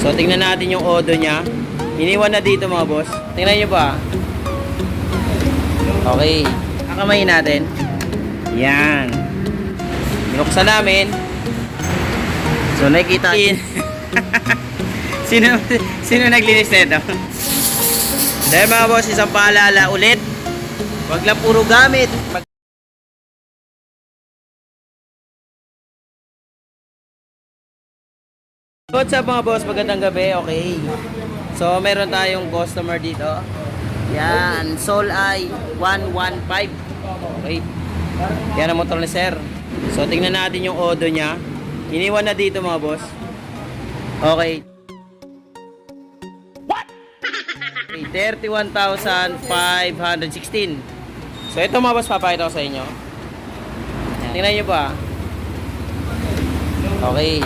So tingnan natin yung odo niya. Iniwan na dito mga boss. Tingnan nyo ba? Okay. Kakamayin natin. Yan. Binuksan namin. So nakikita sino naglinis nito? Dahil mga boss, isang paalala ulit. Wag lang puro gamit. What's up mga boss? Magandang gabi. Okay. So meron tayong customer dito. Yan. Soul I 115. Okay. Yan ang motor ni sir. So tingnan natin yung odo niya. Iniwan na dito mga boss. Okay. What? Okay, 31,516. So ito mga boss, papakita ko sa inyo. Tingnan nyo ba? Okay.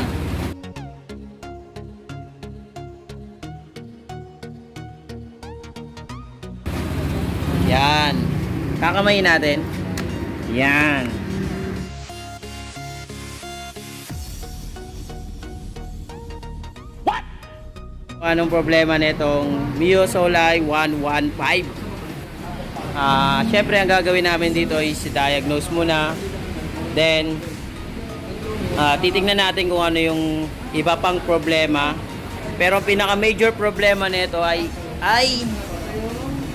Yan. Kakamayin natin. Yan. What? Anong problema nitong Mio Solai 115? Syempre ang gagawin namin dito is diagnose muna. Then titingnan natin kung ano yung iba pang problema. Pero pinaka major problema nito ay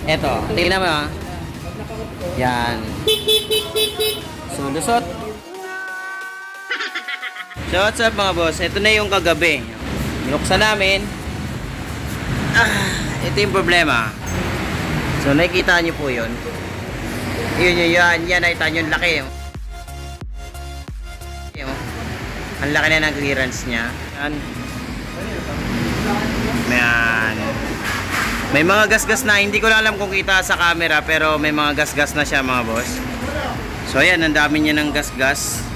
eto, tingnan mo ha. Yan. So, lusot. So, what's up mga boss? Ito na yung kagabi. Binuksan namin. Ito yung problema. So, nakikita nyo po yun. Yan. Nakita nyo yung laki. Ang laki na ng clearance nya. Yan. Yan. May mga gasgas na, hindi ko lang alam kung kita sa camera, pero may mga gasgas na siya mga boss. So ayan, ang dami niya ng gasgas.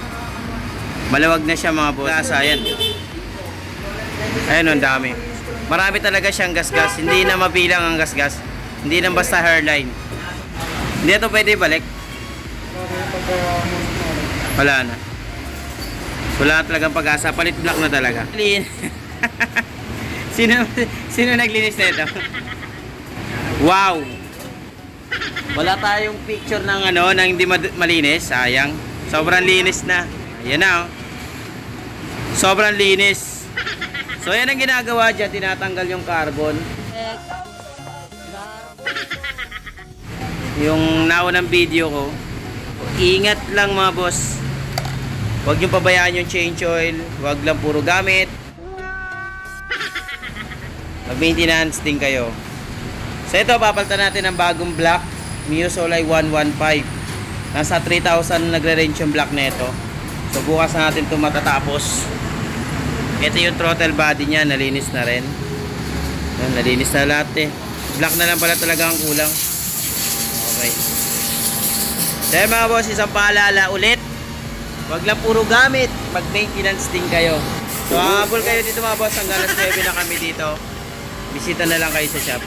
Malawag na siya mga boss. Ayan. Ayan, ang dami. Marami talaga siyang gasgas. Hindi na mabilang ang gasgas. Hindi na basta hairline. Hindi ito pwede balik. Wala na. Wala talagang pag-asa. Palit black na talaga. Sino naglinis nito? Wow! Wala tayong picture ng nang hindi malinis. Sayang. Sobrang linis na. Ayan na oh. Sobrang linis. So yan ang ginagawa dyan. Tinatanggal yung carbon. Yung naunang video ko. Ingat lang mga boss. Huwag niyong pabayaan yung change oil. Huwag lang puro gamit. Mag-maintenance din kayo. So ito, papalitan natin ng bagong black Mio Solai 115. Nasa 3,000 nagre-range yung black na ito. So bukas na natin ito matatapos. Ito yung throttle body niya, nalinis na rin. Yan, nalinis na lahat eh. Black na lang pala talaga ang kulang. Okay. Dahil mga boss, isang paalala ulit. Huwag lang puro gamit. Mag-maintenance din kayo. So habol kayo dito mga boss, hanggang alas 9 na kami dito. Bisita na lang kayo sa shop.